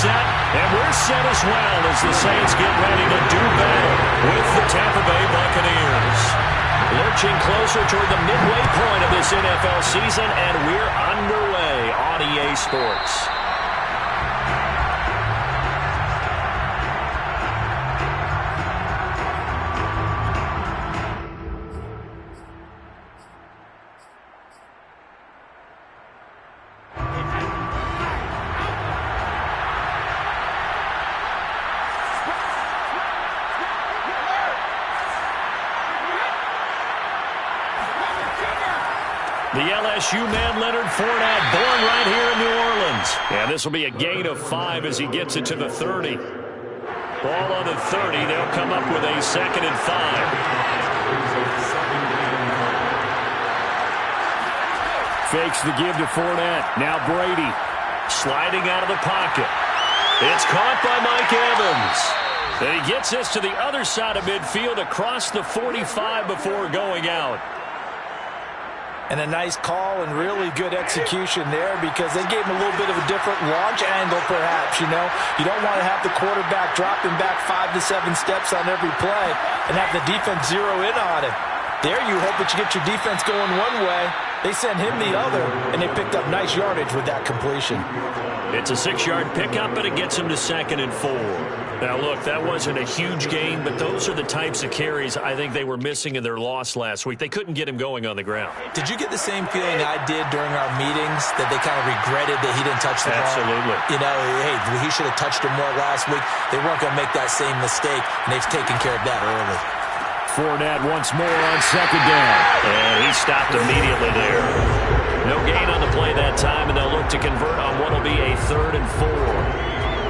set, and we're set as well as the Saints get ready to do battle with the Tampa Bay Buccaneers. Lurching closer toward the midway point of this NFL season, and we're underway on EA Sports. The LSU man, Leonard Fournette, born right here in New Orleans. And this will be a gain of 5 as he gets it to the 30. Ball on the 30. They'll come up with a 2nd and 5. Fakes the give to Fournette. Now Brady sliding out of the pocket. It's caught by Mike Evans. And he gets this to the other side of midfield across the 45 before going out. And a nice call and really good execution there because they gave him a little bit of a different launch angle perhaps, you know. You don't want to have the quarterback dropping back 5 to 7 steps on every play and have the defense zero in on him. There you hope that you get your defense going one way. They send him the other, and they picked up nice yardage with that completion. It's a 6-yard pickup, and it gets him to 2nd and 4. Now, look, that wasn't a huge gain, but those are the types of carries I think they were missing in their loss last week. They couldn't get him going on the ground. Did you get the same feeling I did during our meetings, that they kind of regretted that he didn't touch the ball? Absolutely. You know, hey, he should have touched him more last week. They weren't going to make that same mistake, and they've taken care of that early. Fournette once more on 2nd down. And he stopped immediately there. No gain on the play that time, and they'll look to convert on what will be a 3rd and 4.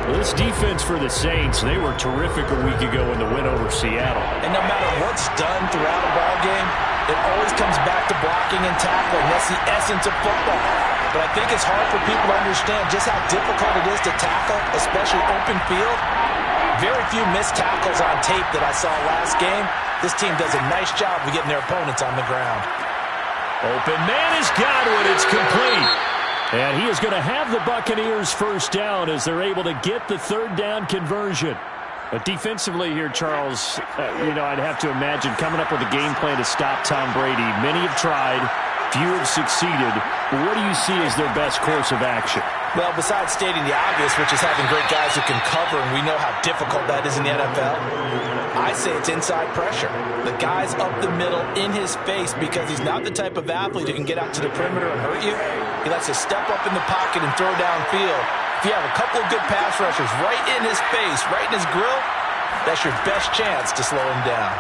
Well, this defense for the Saints, they were terrific a week ago in the win over Seattle. And no matter what's done throughout a ball game, it always comes back to blocking and tackling. That's the essence of football. But I think it's hard for people to understand just how difficult it is to tackle, especially open field. Very few missed tackles on tape that I saw last game. This team does a nice job of getting their opponents on the ground. Open man is Godwin. It's complete. And he is going to have the Buccaneers first down as they're able to get the 3rd down conversion. But defensively here, Charles, I'd have to imagine coming up with a game plan to stop Tom Brady. Many have tried. Few have succeeded. But what do you see as their best course of action? Well, besides stating the obvious, which is having great guys who can cover, and we know how difficult that is in the NFL, I say it's inside pressure. The guy's up the middle in his face because he's not the type of athlete who can get out to the perimeter and hurt you. He likes to step up in the pocket and throw downfield. If you have a couple of good pass rushers right in his face, right in his grill, that's your best chance to slow him down.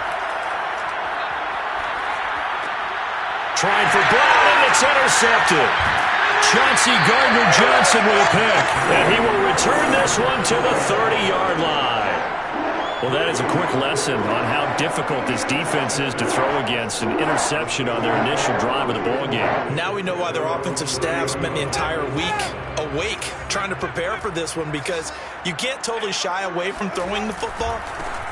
Trying for Brown, and it's intercepted. Chauncey Gardner-Johnson with a pick, and he will return this one to the 30-yard line. Well, that is a quick lesson on how difficult this defense is to throw against. An interception on their initial drive of the ballgame. Now we know why their offensive staff spent the entire week awake trying to prepare for this one, because you can't totally shy away from throwing the football,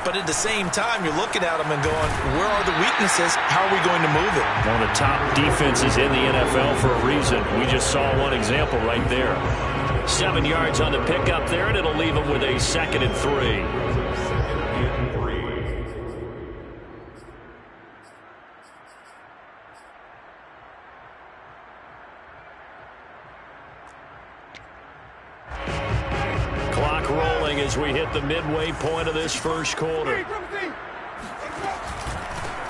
but at the same time you're looking at them and going, where are the weaknesses? How are we going to move it? One of the top defenses in the NFL for a reason. We just saw one example right there. 7 yards on the pickup there, and it'll leave them with a 2nd and 3. As we hit the midway point of this first quarter.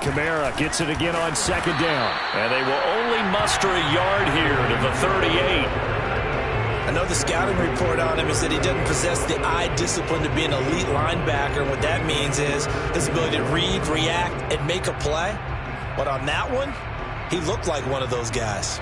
Kamara gets it again on 2nd down. And they will only muster a yard here to the 38. I know the scouting report on him is that he doesn't possess the eye discipline to be an elite linebacker. What that means is his ability to read, react, and make a play. But on that one, he looked like one of those guys.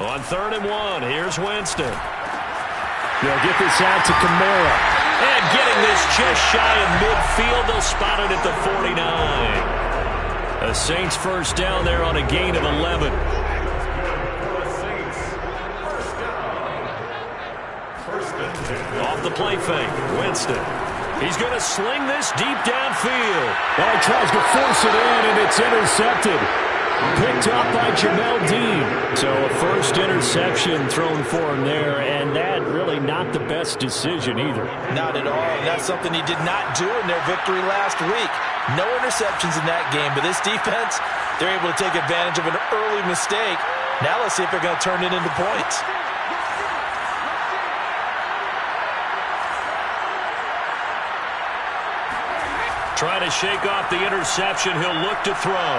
On 3rd and 1, here's Winston. They'll get this out to Kamara. And getting this just shy of midfield, they'll spot it at the 49. The Saints first down there on a gain of 11. Off the play fake, Winston. He's going to sling this deep downfield. Well, he tries to force it in, and it's intercepted. Picked up by Jamel Dean. So a first interception thrown for him there, and that really not the best decision either. Not at all. And that's something he did not do in their victory last week. No interceptions in that game, but this defense, they're able to take advantage of an early mistake. Now let's see if they're going to turn it into points. Trying to shake off the interception. He'll look to throw.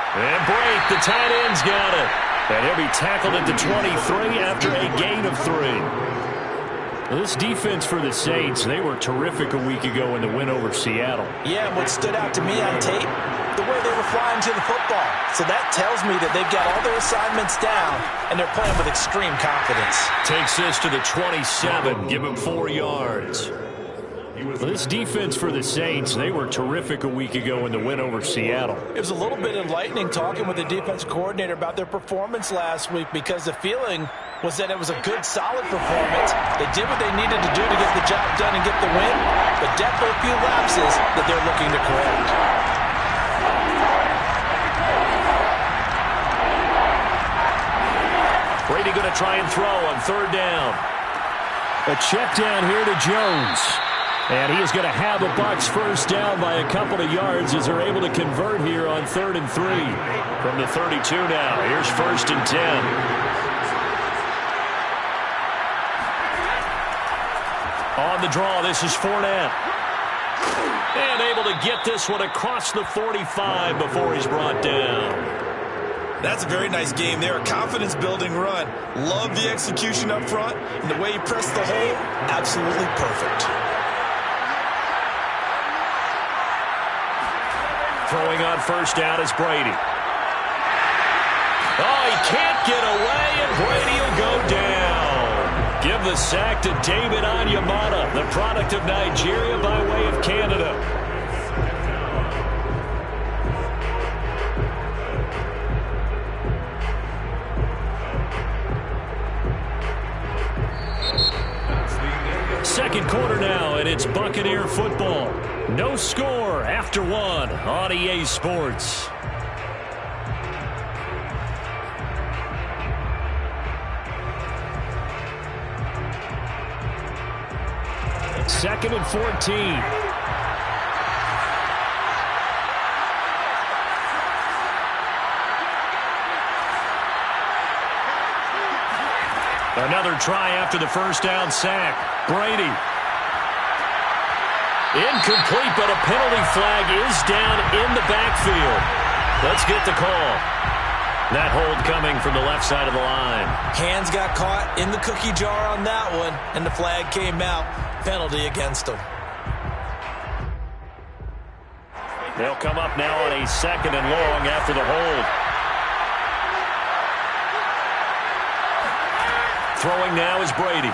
And break. The tight end's got it. And he'll be tackled at the 23 after a gain of 3. Well, this defense for the Saints, they were terrific a week ago in the win over Seattle. Yeah, and what stood out to me on tape, the way they were flying to the football. So that tells me that they've got all their assignments down, and they're playing with extreme confidence. Takes this to the 27. Give him 4 yards. Well, this defense for the Saints, they were terrific a week ago in the win over Seattle. It was a little bit enlightening talking with the defensive coordinator about their performance last week because the feeling was that it was a good, solid performance. They did what they needed to do to get the job done and get the win, but definitely a few lapses that they're looking to correct. Brady going to try and throw on 3rd down. A check down here to Jones. And he is going to have the Bucs first down by a couple of yards as they're able to convert here on 3rd and 3. From the 32 now, here's 1st and 10. On the draw, this is Fournette. And able to get this one across the 45 before he's brought down. That's a very nice game there. A confidence-building run. Love the execution up front. And the way he pressed the hole, absolutely perfect. Throwing on 1st down is Brady. Oh, he can't get away, and Brady will go down. Give the sack to David Onyemata, the product of Nigeria by way of Canada. Second quarter now, and it's Buccaneer football. No score after 1 on EA Sports. Second and 14. Another try after the first down sack. Brady. Incomplete, but a penalty flag is down in the backfield. Let's get the call. That hold coming from the left side of the line. Hands got caught in the cookie jar on that one, and the flag came out. Penalty against them. They'll come up now on a 2nd and long after the hold. Throwing now is Brady.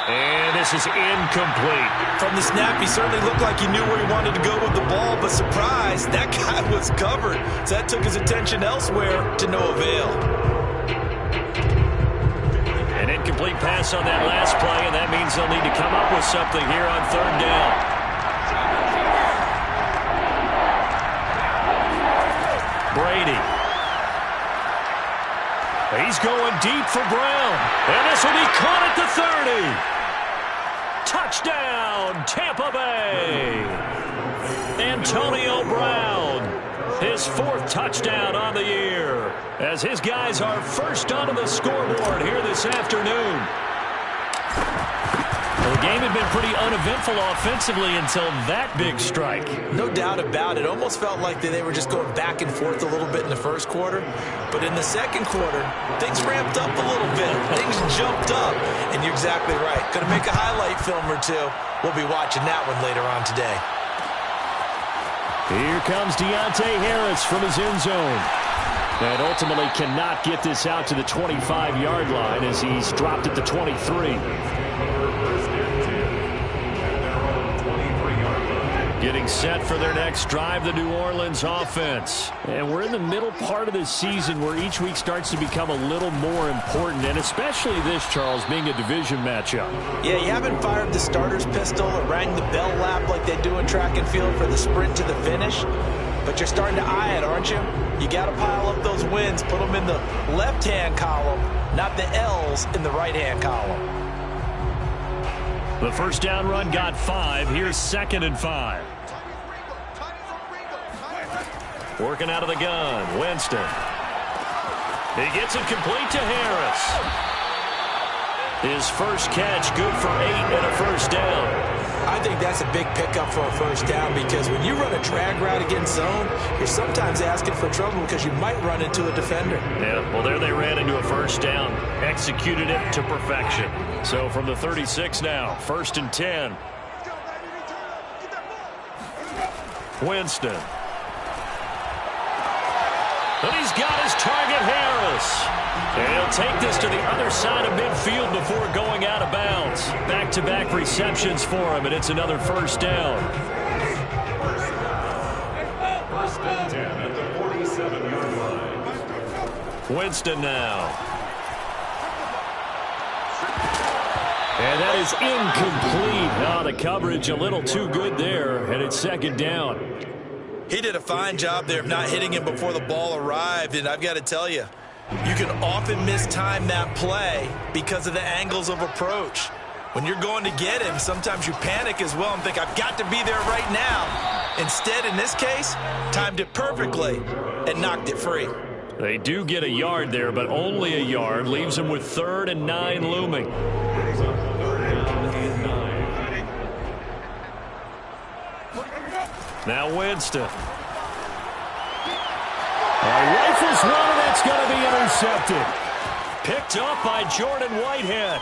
And this is incomplete. From the snap, he certainly looked like he knew where he wanted to go with the ball, but surprise, that guy was covered. So that took his attention elsewhere to no avail. An incomplete pass on that last play, and that means they'll need to come up with something here on 3rd down. Brady. He's going deep for Brown. And this will be caught at the 30. Touchdown, Tampa Bay. Antonio Brown, his 4th touchdown on the year, as his guys are first onto the scoreboard here this afternoon. Well, the game had been pretty uneventful offensively until that big strike. No doubt about it. Almost felt like they were just going back and forth a little bit in the first quarter. But in the second quarter, things ramped up a little bit. Things jumped up. And you're exactly right. Going to make a highlight film or two. We'll be watching that one later on today. Here comes Deontay Harris from his end zone. And ultimately cannot get this out to the 25-yard line as he's dropped at the 23. getting set for their next drive, the New Orleans offense. And we're in the middle part of the season where each week starts to become a little more important, and especially this, Charles, being a division matchup. Yeah, you haven't fired the starter's pistol or rang the bell lap like they do in track and field for the sprint to the finish, but you're starting to eye it, aren't you? You got to pile up those wins, put them in the left-hand column, not the L's in the right-hand column. The first down run got 5. Here's 2nd and 5. Working out of the gun, Winston. He gets it complete to Harris. His first catch, good for 8 and a first down. I think that's a big pickup for a first down because when you run a drag route against zone, you're sometimes asking for trouble because you might run into a defender. Yeah, well, there they ran into a first down. Executed it to perfection. So from the 36 now, 1st and 10. Winston. And he's got his target, Harris. And he'll take this to the other side of midfield before going out of bounds. Back-to-back receptions for him, and it's another first down. First and 10 at the 47-yard line. Winston now. And that is incomplete. Now the coverage a little too good there, and it's 2nd down. He did a fine job there of not hitting him before the ball arrived, and I've got to tell you, you can often mistime that play because of the angles of approach. When you're going to get him, sometimes you panic as well and think, I've got to be there right now. Instead, in this case, timed it perfectly and knocked it free. They do get a yard there, but only a yard. Leaves them with 3rd and 9 looming. Now Winston. Rifles one, and that's going to be intercepted. Picked up by Jordan Whitehead.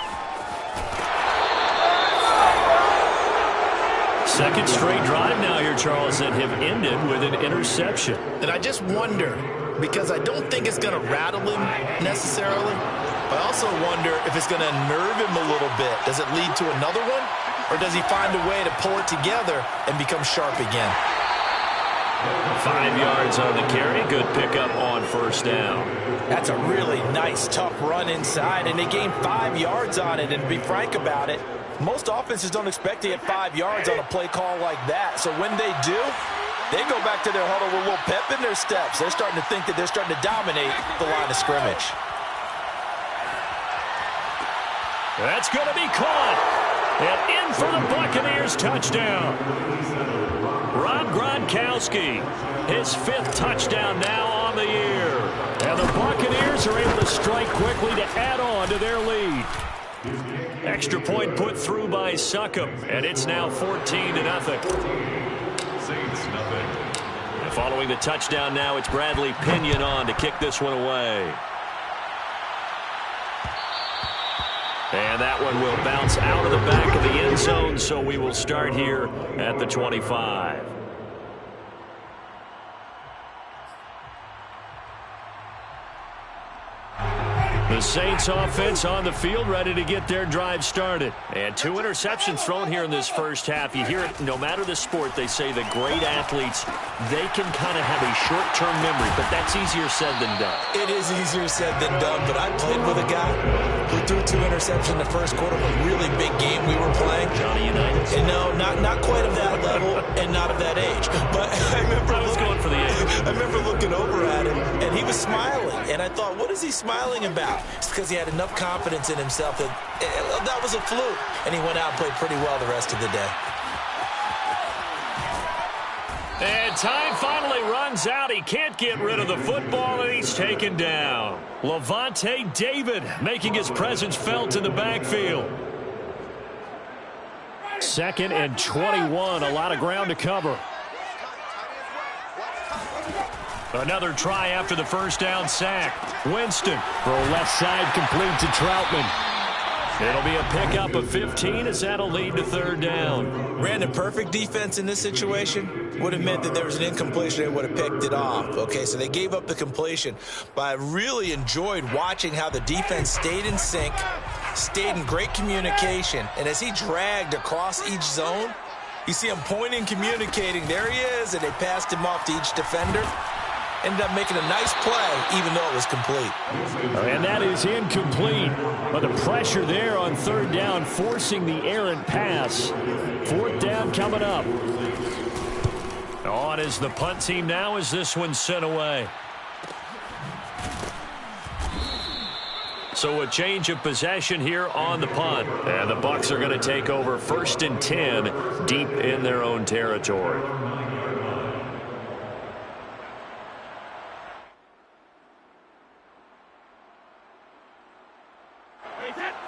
Second straight drive now here, Charles, that have ended with an interception. And I just wonder, because I don't think it's going to rattle him necessarily, I also wonder if it's going to unnerve him a little bit. Does it lead to another one? Or does he find a way to pull it together and become sharp again? 5 yards on the carry. Good pickup on first down. That's a really nice, tough run inside, and they gained 5 yards on it. And to be frank about it, most offenses don't expect to get 5 yards on a play call like that. So when they do, they go back to their huddle with a little pep in their steps. They're starting to think that they're starting to dominate the line of scrimmage. That's going to be caught. And in for the Buccaneers touchdown. Rob Gronkowski, his 5th touchdown now on the year. And the Buccaneers are able to strike quickly to add on to their lead. Extra point put through by Succop, and it's now 14-0. Saints nothing. And following the touchdown now, it's Bradley Pinion on to kick this one away. And that one will bounce out of the back of the end zone, so we will start here at the 25. The Saints offense on the field, ready to get their drive started. And 2 interceptions thrown here in this first half. You hear it, no matter the sport, they say the great athletes, they can kind of have a short-term memory, but that's easier said than done. It is easier said than done, but I played with a guy who threw 2 interceptions in the first quarter of a really big game we were playing. Johnny Unitas? And no, not quite of that level and not of that age. But I remember I was going for the age. I remember looking over at him, and he was smiling. And I thought, what is he smiling about? It's because he had enough confidence in himself that that was a fluke. And he went out and played pretty well the rest of the day. And time finally runs out. He can't get rid of the football, and he's taken down. Levante David making his presence felt in the backfield. 2nd and 21. A lot of ground to cover. Another try after the first down sack. Winston, throw left side complete to Troutman. It'll be a pickup of 15 as that'll lead to 3rd down. Ran a perfect defense in this situation. Would have meant that there was an incompletion. They would have picked it off. Okay, so they gave up the completion. But I really enjoyed watching how the defense stayed in sync, stayed in great communication. And as he dragged across each zone, You see him pointing, communicating. There he is, and they passed him off to each defender. Ended up making a nice play, even though it was complete. And that is incomplete. But the pressure there on third down, forcing the errant pass. Fourth down coming up. On is the punt team now as this one's sent away. So a change of possession here on the punt. And the Bucs are going to take over 1st and 10 deep in their own territory.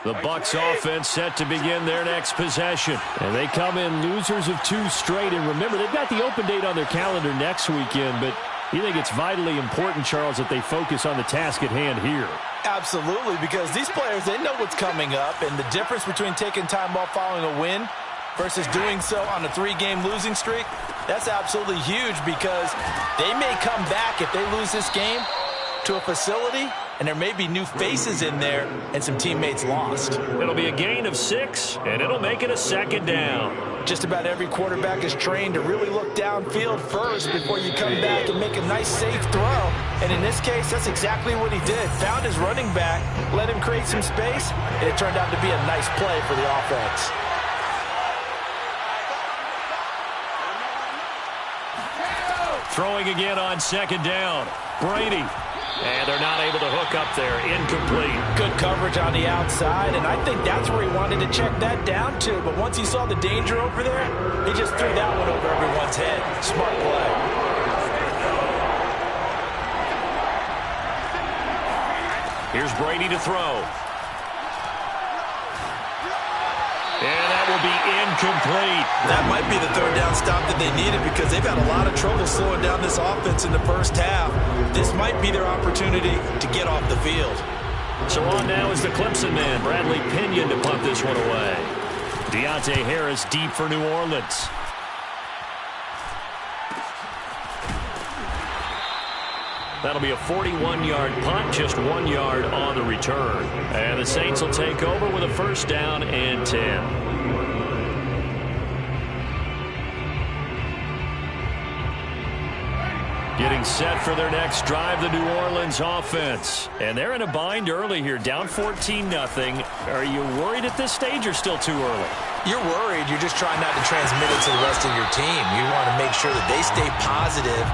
The Bucs offense set to begin their next possession. And they come in losers of 2 straight. And remember, they've got the open date on their calendar next weekend. But you think it's vitally important, Charles, that they focus on the task at hand here? Absolutely, because these players, they know what's coming up. And the difference between taking time off following a win versus doing so on a 3-game losing streak, that's absolutely huge, because they may come back if they lose this game to a facility, and there may be new faces in there and some teammates lost. It'll be a gain of 6, and it'll make it a 2nd down. Just about every quarterback is trained to really look downfield first before you come back and make a nice, safe throw. And in this case, that's exactly what he did. Found his running back, let him create some space, and it turned out to be a nice play for the offense. Throwing again on 2nd down. Brady. And they're not able to hook up there. Incomplete. Good coverage on the outside, and I think that's where he wanted to check that down to. But once he saw the danger over there, he just threw that one over everyone's head. Smart play. Here's Brady to throw. And that will be incomplete. That might be the 3rd down stop that they needed, because they've had a lot of trouble slowing down this offense in the first half. This might be their opportunity to get off the field. So on now is the Clemson man, Bradley Pinion, to punt this one away. Deontay Harris deep for New Orleans. That'll be a 41-yard punt, just 1 yard on the return. And the Saints will take over with a 1st down and 10. Getting set for their next drive, the New Orleans offense. And they're in a bind early here, down 14-0. Are you worried at this stage or still too early? You're worried. You're just trying not to transmit it to the rest of your team. You want to make sure that they stay positive.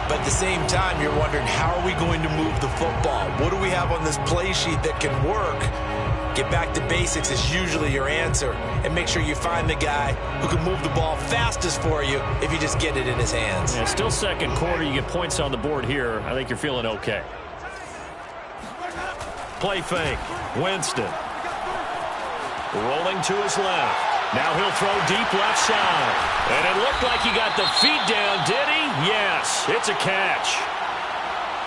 But at the same time, you're wondering, how are we going to move the football? What do we have on this play sheet that can work? Get back to basics is usually your answer. And make sure you find the guy who can move the ball fastest for you if you just get it in his hands. Yeah, still 2nd quarter. You get points on the board here. I think you're feeling okay. Play fake. Winston. Rolling to his left. Now he'll throw deep left side. And it looked like he got the feet down, did he? Yes, it's a catch.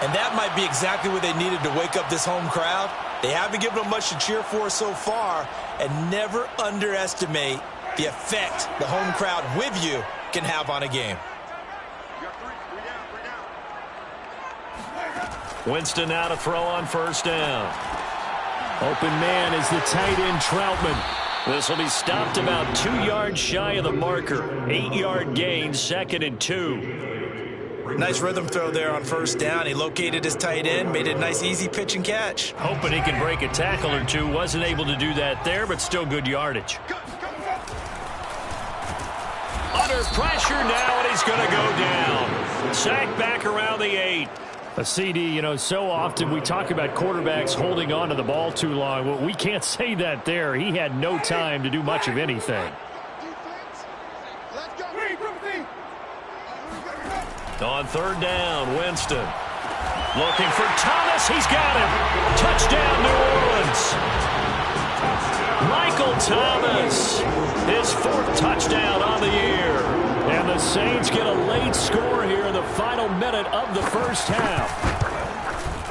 And that might be exactly what they needed to wake up this home crowd. They haven't given them much to cheer for so far, and never underestimate the effect the home crowd with you can have on a game. Winston now to throw on 1st down. Open man is the tight end Troutman. This will be stopped about 2 yards shy of the marker. 8-yard gain, 2nd and 2. Nice rhythm throw there on 1st down. He located his tight end, made it a nice easy pitch and catch. Hoping he can break a tackle or two. Wasn't able to do that there, but still good yardage. Under pressure now, and he's going to go down. Sacked back around the 8. A CD, you know, so often we talk about quarterbacks holding on to the ball too long. Well, we can't say that there. He had no time to do much of anything. On 3rd down, Winston. Looking for Thomas. He's got him. Touchdown, New Orleans. Michael Thomas. His 4th touchdown on the year. And the Saints get a late score here in the final minute of the first half.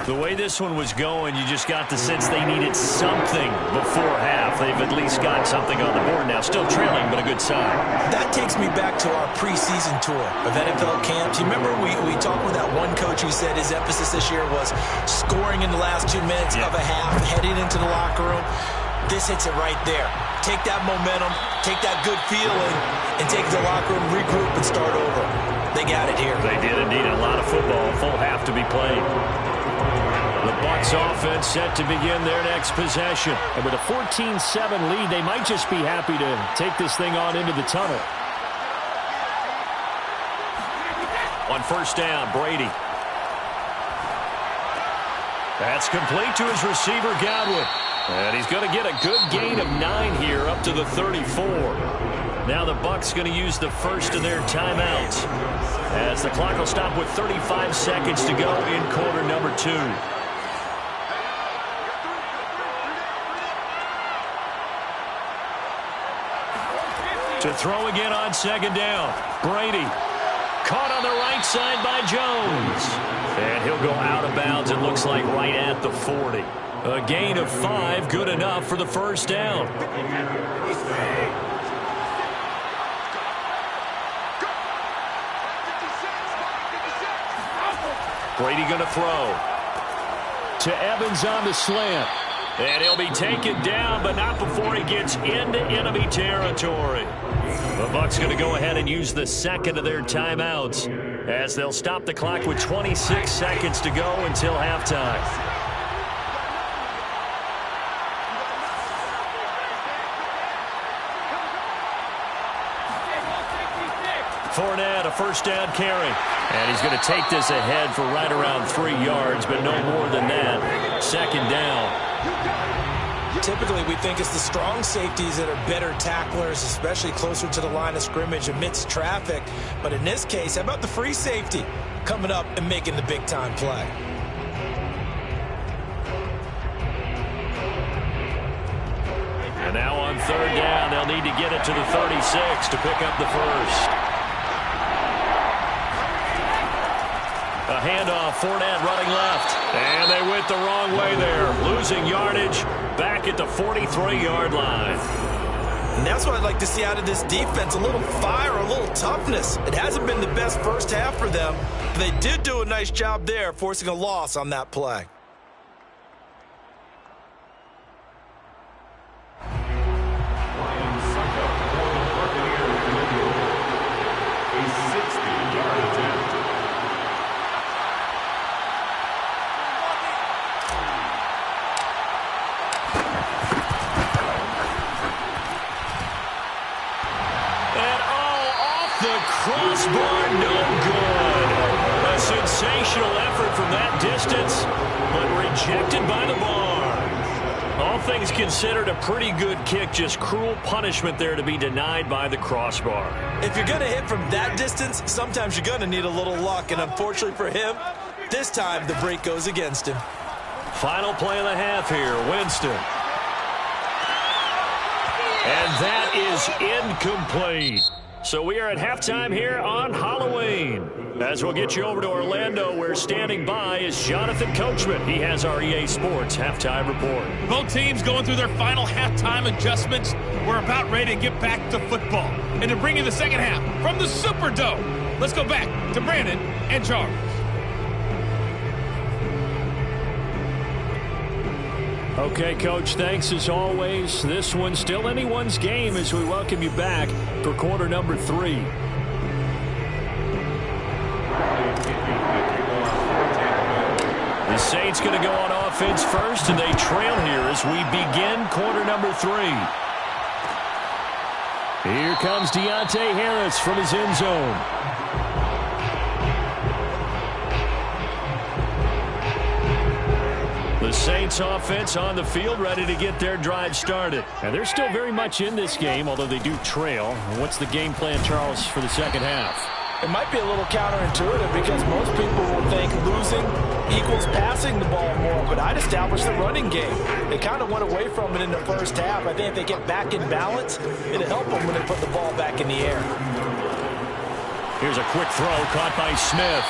The way this one was going, you just got the sense they needed something before half. They've at least got something on the board now. Still trailing, but a good sign. That takes me back to our preseason tour of NFL camps. You remember we talked with that one coach who said his emphasis this year was scoring in the last 2 minutes of a half, heading into the locker room. This hits it right there. Take that momentum, take that good feeling, and take it to the locker room, regroup, and start over. They got it here. They did indeed. A lot of football. Full half to be played. The Bucs offense set to begin their next possession. And with a 14-7 lead, they might just be happy to take this thing on into the tunnel. On first down, Brady. That's complete to his receiver, Godwin. And he's going to get a good gain of 9 here up to the 34. Now the Bucs going to use the first of their timeouts, as the clock will stop with 35 seconds to go in quarter number 2. To throw again on second down. Brady. Caught on the right side by Jones. And he'll go out of bounds, it looks like, right at the 40. A gain of 5, good enough for the first down. Brady going to throw. To Evans on the slant. And he'll be taken down, but not before he gets into enemy territory. The Bucs going to go ahead and use the second of their timeouts, as they'll stop the clock with 26 seconds to go until halftime. Fournette, a first down carry. And he's going to take this ahead for right around 3 yards, but no more than that. Second down. Typically, we think it's the strong safeties that are better tacklers, especially closer to the line of scrimmage amidst traffic. But in this case, how about the free safety coming up and making the big-time play? And now on third down, they'll need to get it to the 36 to pick up the first. A handoff, Fournette running left. And they went the wrong way there. Losing yardage back at the 43-yard line. And that's what I'd like to see out of this defense. A little fire, a little toughness. It hasn't been the best first half for them, but they did do a nice job there, forcing a loss on that play. Crossbar, no good. A sensational effort from that distance, but rejected by the bar. All things considered, a pretty good kick. Just cruel punishment there to be denied by the crossbar. If you're going to hit from that distance, sometimes you're going to need a little luck. And unfortunately for him, this time the break goes against him. Final play of the half here, Winston. And that is incomplete. So we are at halftime here on Halloween. As we'll get you over to Orlando, where standing by is Jonathan Coachman. He has our EA Sports halftime report. Both teams going through their final halftime adjustments. We're about ready to get back to football. And to bring you the second half from the Superdome, let's go back to Brandon and Charles. Okay, Coach, thanks as always. This one's still anyone's game as we welcome you back for quarter number 3. The Saints going to go on offense first, and they trail here as we begin quarter number 3. Here comes Deontay Harris from his end zone. The Saints offense on the field, ready to get their drive started. And they're still very much in this game, although they do trail. What's the game plan, Charles, for the second half? It might be a little counterintuitive because most people will think losing equals passing the ball more, but I'd establish the running game. They kind of went away from it in the first half. I think if they get back in balance, it'll help them when they put the ball back in the air. Here's a quick throw caught by Smith.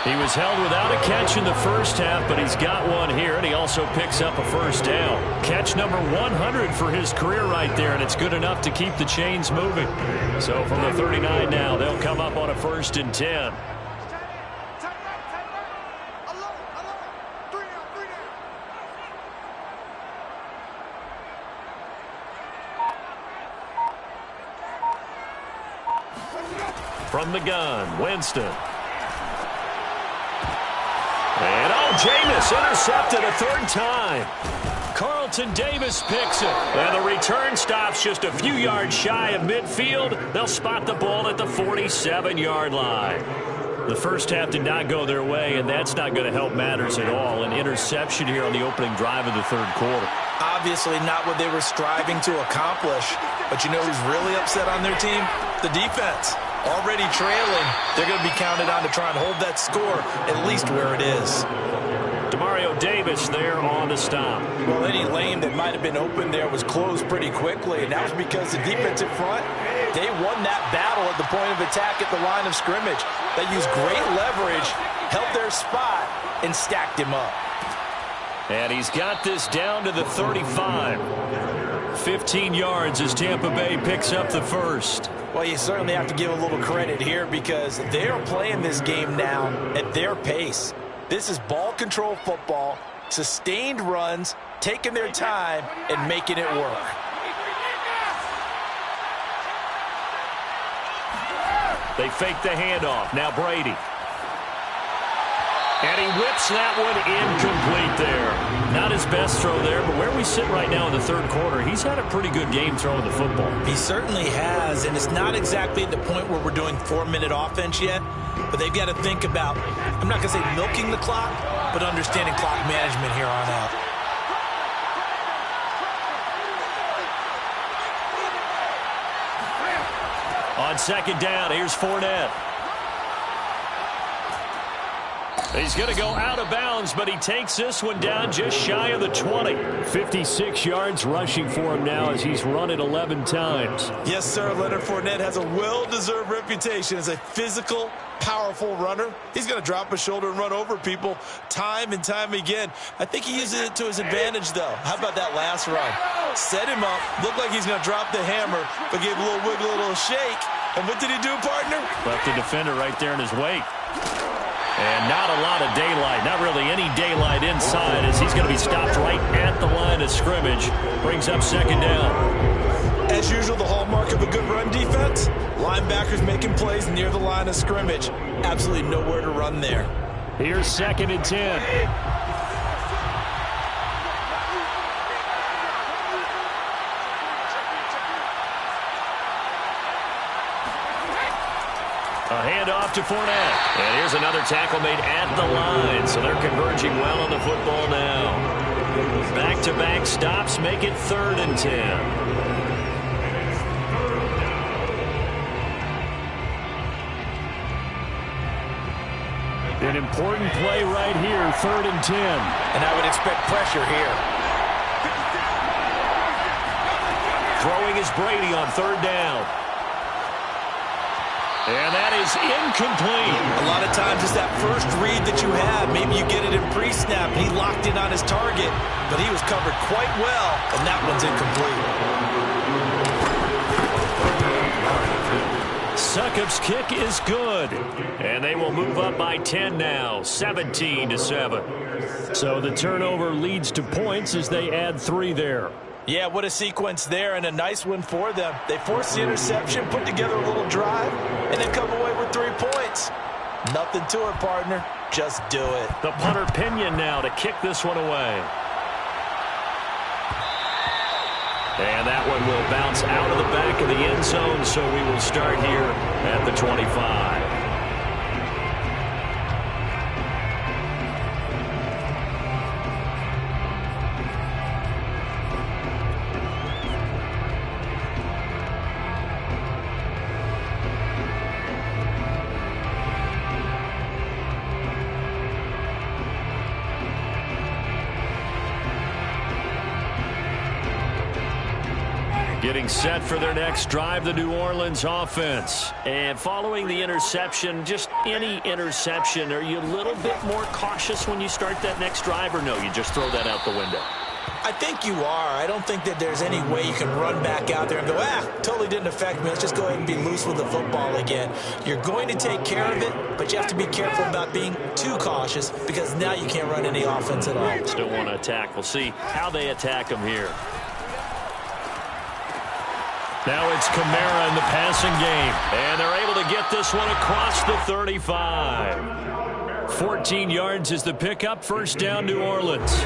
He was held without a catch in the first half, but he's got one here, and he also picks up a first down. Catch number 100 for his career right there, and it's good enough to keep the chains moving. So from the 39 now, they'll come up on a 1st and 10. From the gun, Winston. And Jameis intercepted a third time. Carlton Davis picks it. And the return stops just a few yards shy of midfield. They'll spot the ball at the 47-yard line. The first half did not go their way, and that's not going to help matters at all. An interception here on the opening drive of the third quarter. Obviously not what they were striving to accomplish. But you know who's really upset on their team? The defense. Already trailing. They're going to be counted on to try and hold that score at least where it is. Demario Davis there on the stop. Well, any lane that might have been open there was closed pretty quickly, and that was because the defensive front, they won that battle at the point of attack at the line of scrimmage. They used great leverage, held their spot, and stacked him up. And he's got this down to the 35. 15 yards as Tampa Bay picks up the first. Well, you certainly have to give a little credit here because they're playing this game now at their pace. This is ball control football, sustained runs, taking their time, and making it work. They fake the handoff. Now Brady. And he whips that one incomplete there. Not his best throw there, but where we sit right now in the third quarter, he's had a pretty good game throwing the football. He certainly has, and it's not exactly at the point where we're doing 4-minute offense yet, but they've got to think about, I'm not going to say milking the clock, but understanding clock management here on out. On second down, here's Fournette. He's going to go out of bounds, but he takes this one down just shy of the 20. 56 yards rushing for him now as he's run it 11 times. Yes, sir. Leonard Fournette has a well-deserved reputation as a physical, powerful runner. He's going to drop a shoulder and run over people time and time again. I think he uses it to his advantage, though. How about that last run? Set him up, looked like he's going to drop the hammer, but gave a little wiggle, a little shake. And what did he do, partner? Left the defender right there in his wake. And not a lot of daylight, not really any daylight inside as he's going to be stopped right at the line of scrimmage. Brings up second down. As usual, the hallmark of a good run defense, linebackers making plays near the line of scrimmage. Absolutely nowhere to run there. Here's second and 10. A handoff to Fournette. And here's another tackle made at the line. So they're converging well on the football now. Back-to-back stops make it 3rd and 10. An important play right here, 3rd and 10. And I would expect pressure here. Throwing is Brady on 3rd down. And that is incomplete. A lot of times it's that first read that you have. Maybe you get it in pre-snap. He locked in on his target, but he was covered quite well, and that one's incomplete. Succop's kick is good. And they will move up by 10 now, 17-7. So the turnover leads to points as they add 3 there. Yeah, what a sequence there, and a nice one for them. They forced the interception, put together a little drive, and then come away with 3 points. Nothing to it, partner. Just do it. The punter Pinion now to kick this one away. And that one will bounce out of the back of the end zone, so we will start here at the 25. Getting set for their next drive, the New Orleans offense. And following the interception, just any interception, are you a little bit more cautious when you start that next drive, or no, you just throw that out the window? I think you are. I don't think that there's any way you can run back out there and go, totally didn't affect me. Let's just go ahead and be loose with the football again. You're going to take care of it, but you have to be careful about being too cautious because now you can't run any offense at all. Still want to attack. We'll see how they attack them here. Now it's Kamara in the passing game. And they're able to get this one across the 35. 14 yards is the pickup. First down, New Orleans.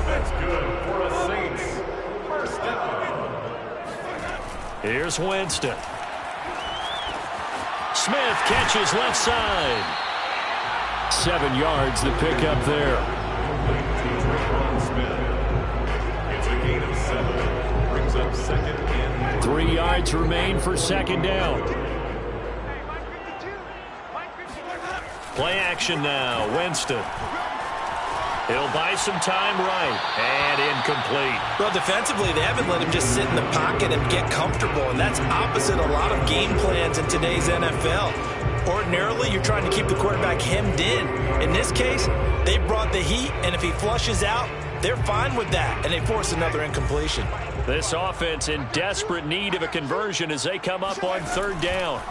That's good for a Saints first down. Here's Winston. Smith catches left side. 7 yards, the pickup there. It's a gain of 7. Brings up second and 3 yards remain for second down. Play action now. Winston. He'll buy some time right. And incomplete. Well, defensively, they haven't let him just sit in the pocket and get comfortable, and that's opposite a lot of game plans in today's NFL. Ordinarily, you're trying to keep the quarterback hemmed in. In this case, they brought the heat, and if he flushes out, they're fine with that, and they force another incompletion. This offense in desperate need of a conversion as they come up on third down.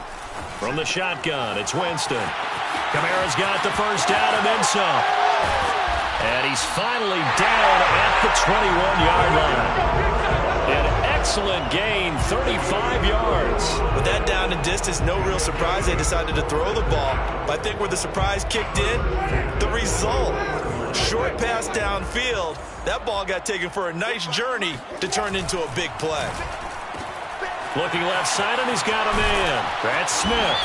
From the shotgun, it's Winston. Kamara's got the first down and then some. And he's finally down at the 21-yard line. An excellent gain, 35 yards. With that down and distance, no real surprise they decided to throw the ball. But I think where the surprise kicked in, the result. Short pass downfield. That ball got taken for a nice journey to turn into a big play. Looking left side, and he's got a man. That's Smith.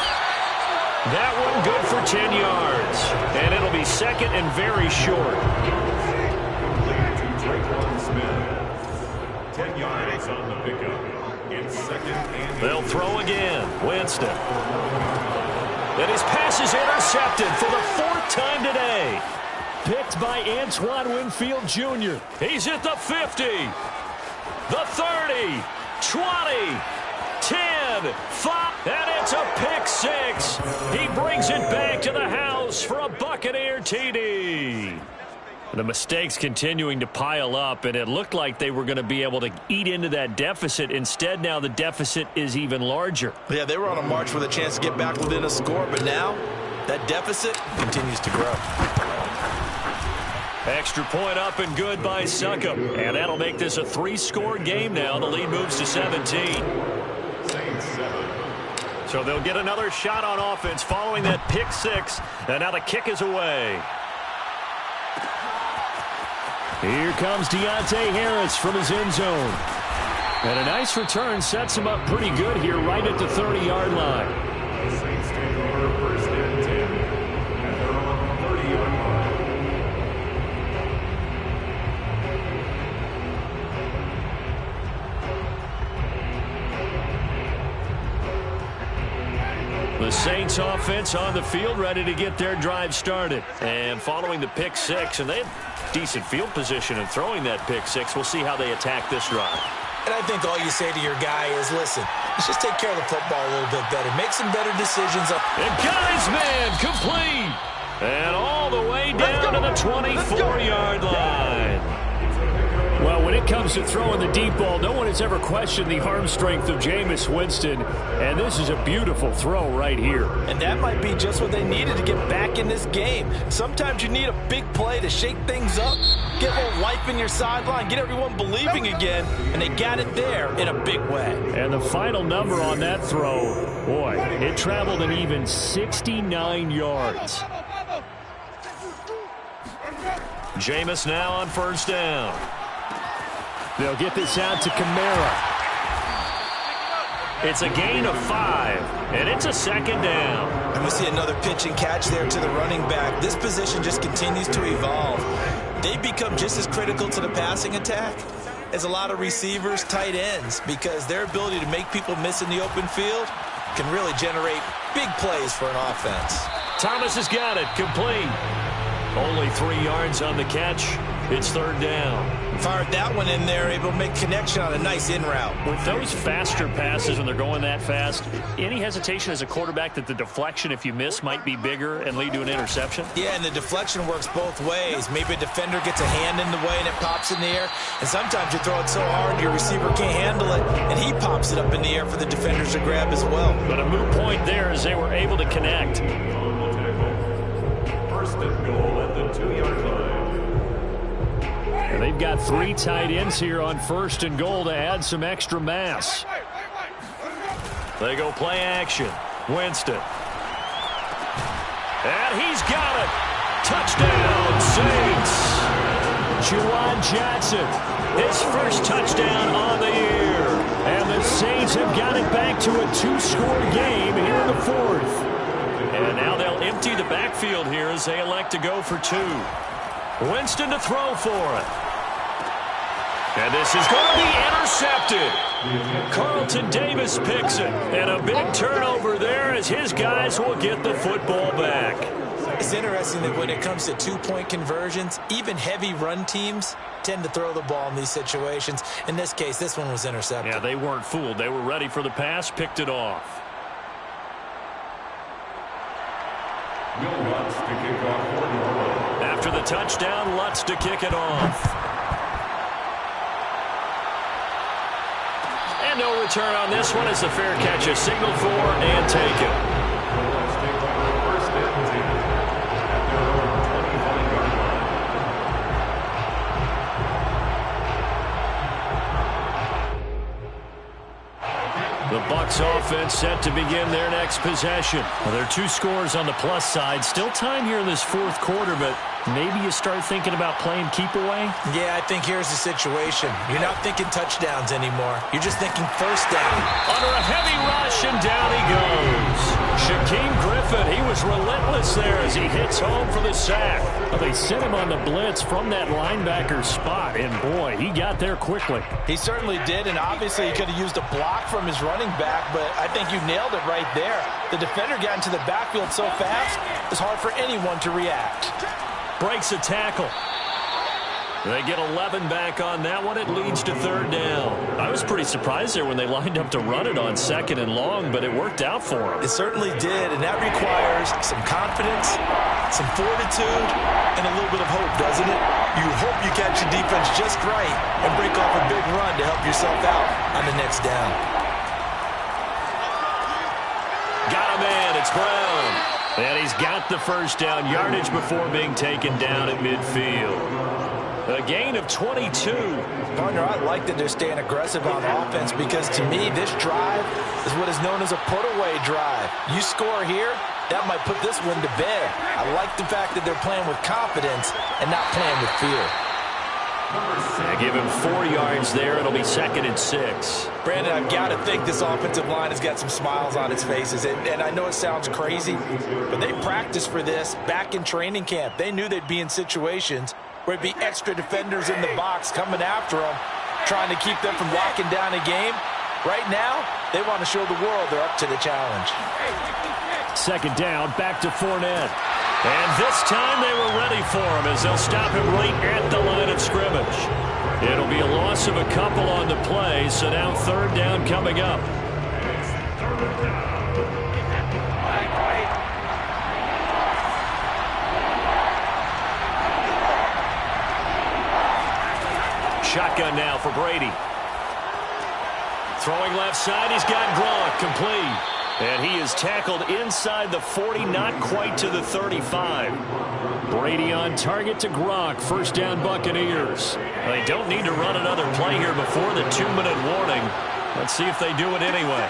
That one good for 10 yards. And it'll be second and very short. Smith. 10 yards on the pickup. It's second and They'll throw again. Winston. And his pass is intercepted for the 4th time today. Picked by Antoine Winfield Jr. He's at the 50. The 30. 20. 10, 5, and it's a pick 6. He brings it back to the house for a Buccaneer TD. The mistakes continuing to pile up, and it looked like they were going to be able to eat into that deficit. Instead, now the deficit is even larger. Yeah, they were on a march with a chance to get back within a score, but now that deficit continues to grow. Extra point up and good by Succop. And that'll make this a 3-score game now. The lead moves to 17. So they'll get another shot on offense following that pick 6. And now the kick is away. Here comes Deontay Harris from his end zone. And a nice return sets him up pretty good here right at the 30-yard line. the Saints take over first and 10. And they're on the 30-yard line. The Saints offense on the field ready to get their drive started. And following the pick 6, and they have decent field position in throwing that pick 6. We'll see how they attack this drive. And I think all you say to your guy is, listen, let's just take care of the football a little bit better. Make some better decisions. And got his man complete. And all the way down to the 24-yard line. Well, when it comes to throwing the deep ball, no one has ever questioned the arm strength of Jameis Winston. And this is a beautiful throw right here. And that might be just what they needed to get back in this game. Sometimes you need a big play to shake things up, get a little life in your sideline, get everyone believing again, and they got it there in a big way. And the final number on that throw, boy, it traveled an even 69 yards. Jameis now on first down. They'll get this out to Kamara. It's a gain of 5, and it's a second down. And we see another pitch and catch there to the running back. This position just continues to evolve. They become just as critical to the passing attack as a lot of receivers, tight ends, because their ability to make people miss in the open field can really generate big plays for an offense. Thomas has got it, complete. Only 3 yards on the catch. It's third down. Fired that one in there, able to make connection on a nice in route. With those faster passes when they're going that fast, any hesitation as a quarterback that the deflection, if you miss, might be bigger and lead to an interception? Yeah, and the deflection works both ways. Maybe a defender gets a hand in the way and it pops in the air. And sometimes you throw it so hard your receiver can't handle it, and he pops it up in the air for the defenders to grab as well. But a moot point there as they were able to connect. First and goal at the 2-yard line. And they've got 3 tight ends here on 1st and goal to add some extra mass. They go play action. Winston. And he's got it. Touchdown, Saints. Juwan Johnson, his first touchdown on the year. And the Saints have got it back to a 2-score game here in the 4th. And now they'll empty the backfield here as they elect to go for 2. Winston to throw for it. And this is going to be intercepted. Carlton Davis picks it. And a big turnover there as his guys will get the football back. It's interesting that when it comes to 2-point conversions, even heavy run teams tend to throw the ball in these situations. In this case, this one was intercepted. Yeah, they weren't fooled. They were ready for the pass, picked it off. Lutz to kick off for Norway. After the touchdown, Lutz to kick it off. And no return on this one as the fair catch is signaled for and taken. Let's take over 1st and 10 at their own 25-yard line. The Bucs offense set to begin their next possession. Well, there are 2 scores on the plus side. Still time here in this 4th quarter, but maybe you start thinking about playing keep away? Yeah, I think here's the situation. You're not thinking touchdowns anymore. You're just thinking 1st down. Under a heavy rush, and down he goes. Shaquem Griffin, he was relentless there as he hits home for the sack. Well, they sent him on the blitz from that linebacker spot, and boy, he got there quickly. He certainly did, and obviously he could have used a block from his running back, but I think you nailed it right there. The defender got into the backfield so fast, it's hard for anyone to react. Breaks a tackle. They get 11 back on that one. It leads to 3rd down. I was pretty surprised there when they lined up to run it on 2nd and long, but it worked out for them. It certainly did, and that requires some confidence, some fortitude, and a little bit of hope, doesn't it? You hope you catch your defense just right and break off a big run to help yourself out on the next down. Got a man. It's Brown. And he's got the 1st down yardage before being taken down at midfield. A gain of 22. Partner, I like that they're staying aggressive on offense because to me, this drive is what is known as a put-away drive. You score here, that might put this one to bed. I like the fact that they're playing with confidence and not playing with fear. They give him 4 yards there. It'll be 2nd and 6. Brandon, I've got to think this offensive line has got some smiles on its faces. And I know it sounds crazy, but they practiced for this back in training camp. They knew they'd be in situations where it'd be extra defenders in the box coming after them, trying to keep them from locking down a game. Right now, they want to show the world they're up to the challenge. 2nd down, back to Fournette. And this time they were ready for him as they'll stop him right at the line of scrimmage. It'll be a loss of a couple on the play, so now 3rd down coming up. It's 3rd down. Shotgun now for Brady. Throwing left side, he's got Gronk complete. And he is tackled inside the 40, not quite to the 35. Brady on target to Gronk. 1st down Buccaneers. They don't need to run another play here before the 2-minute warning. Let's see if they do it anyway.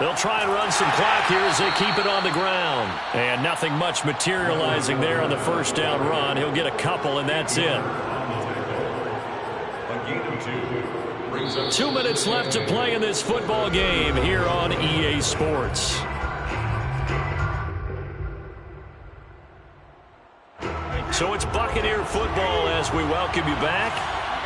They'll try and run some clock here as they keep it on the ground. And nothing much materializing there on the 1st down run. He'll get a couple, and that's it. A gain of 2 brings up 2 minutes left to play in this football game here on EA Sports. So it's Buccaneer football as we welcome you back.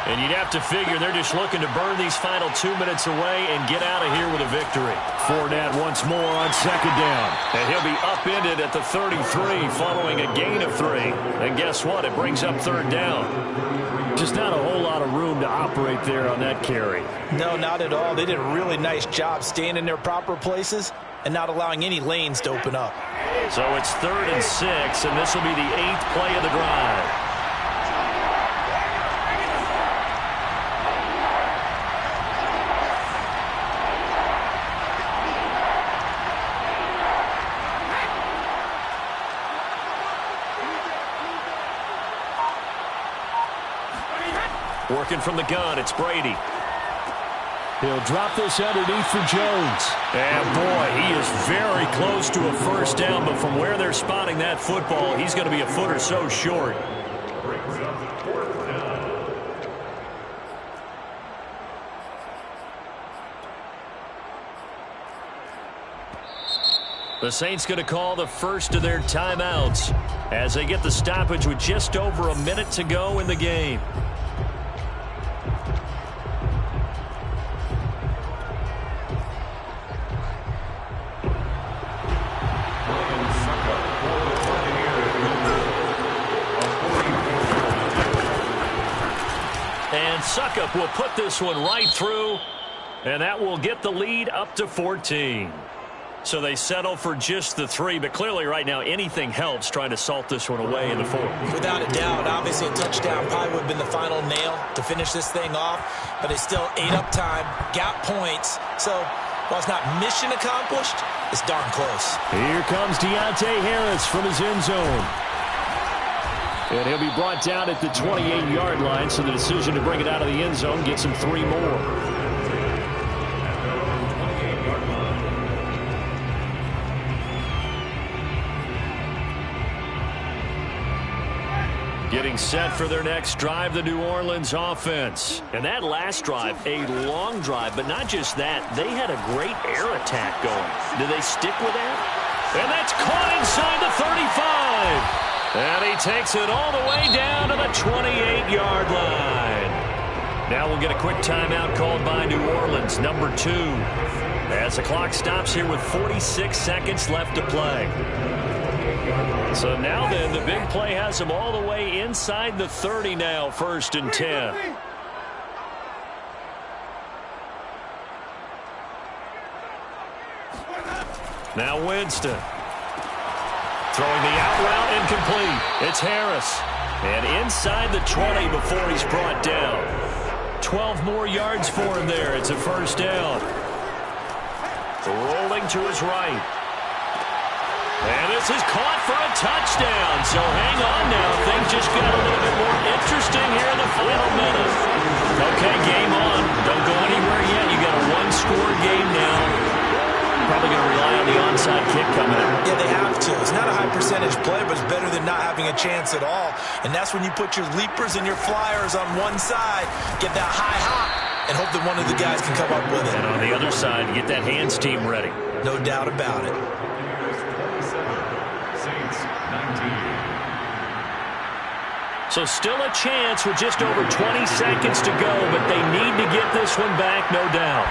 And you'd have to figure they're just looking to burn these final 2 minutes away and get out of here with a victory. Fournette once more on 2nd down. And he'll be upended at the 33 following a gain of 3. And guess what? It brings up 3rd down. Just not a whole lot of room to operate there on that carry. No, not at all. They did a really nice job staying in their proper places and not allowing any lanes to open up. So it's 3rd and 6, and this will be the 8th play of the drive. Working from the gun, it's Brady. He'll drop this underneath for Jones. And, boy, he is very close to a first down, but from where they're spotting that football, he's going to be a foot or so short. Brings up 4th down. The Saints going to call the first of their timeouts as they get the stoppage with just over a minute to go in the game. And Suckup will put this one right through, and that will get the lead up to 14. So they settle for just the 3, but clearly right now anything helps trying to salt this one away in the 4th. Without a doubt, obviously a touchdown probably would have been the final nail to finish this thing off, but they still ate up time, got points. So while it's not mission accomplished, it's darn close. Here comes Deontay Harris from his end zone. And he'll be brought down at the 28-yard line, so the decision to bring it out of the end zone gets him 3 more. Getting set for their next drive, the New Orleans offense. And that last drive, a long drive, but not just that. They had a great air attack going. Do they stick with that? And that's caught inside the 35. And he takes it all the way down to the 28-yard line. Now we'll get a quick timeout called by New Orleans, number 2. As the clock stops here with 46 seconds left to play. So now then, the big play has them all the way inside the 30 now, 1st and 10. Now Winston. Throwing the out route incomplete. It's Harris. And inside the 20 before he's brought down. 12 more yards for him there. It's a first down. Rolling to his right. And this is caught for a touchdown. So hang on now. Things just got a little bit more interesting here in the final minute. Okay, game on. Don't go anywhere yet. You got a one-score game now. Probably going to rely on the onside kick coming up. Yeah, they have to. It's not a high percentage play, but it's better than not having a chance at all. And that's when you put your leapers and your flyers on one side, get that high hop, and hope that one of the guys can come up with it. And on the other side, get that hands team ready. No doubt about it. Saints 19. So still a chance with just over 20 seconds to go, but they need to get this one back, no doubt.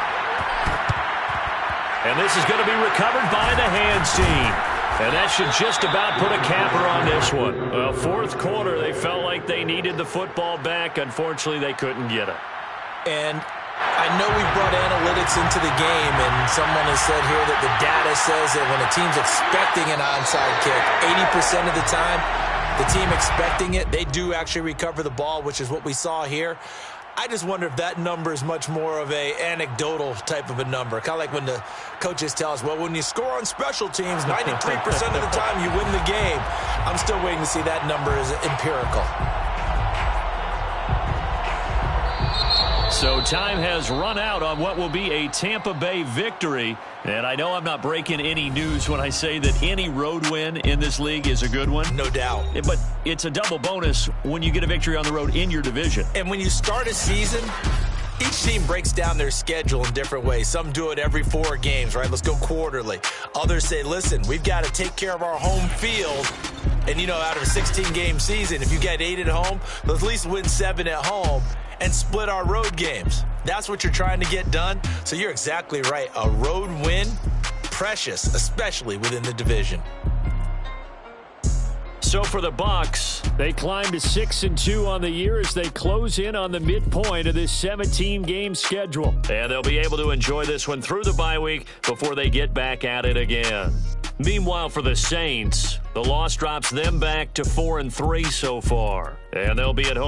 And this is going to be recovered by the hands team. And that should just about put a capper on this one. Well, 4th quarter, they felt like they needed the football back. Unfortunately, they couldn't get it. And I know we brought analytics into the game, and someone has said here that the data says that when a team's expecting an onside kick, 80% of the time, the team expecting it, they do actually recover the ball, which is what we saw here. I just wonder if that number is much more of a anecdotal type of a number. Kind of like when the coaches tell us, well, when you score on special teams, 93% of the time you win the game. I'm still waiting to see that number is empirical. So time has run out on what will be a Tampa Bay victory. And I know I'm not breaking any news when I say that any road win in this league is a good one. No doubt. But it's a double bonus when you get a victory on the road in your division. And when you start a season, each team breaks down their schedule in different ways. Some do it every 4 games, right? Let's go quarterly. Others say, listen, we've got to take care of our home field. And, you know, out of a 16-game season, if you get 8 at home, let's at least win 7 at home and split our road games. That's what you're trying to get done. So you're exactly right. A road win, precious, especially within the division. So for the Bucs, they climb to 6-2 on the year as they close in on the midpoint of this 17-game schedule. And they'll be able to enjoy this one through the bye week before they get back at it again. Meanwhile, for the Saints, the loss drops them back to 4-3 so far. And they'll be at home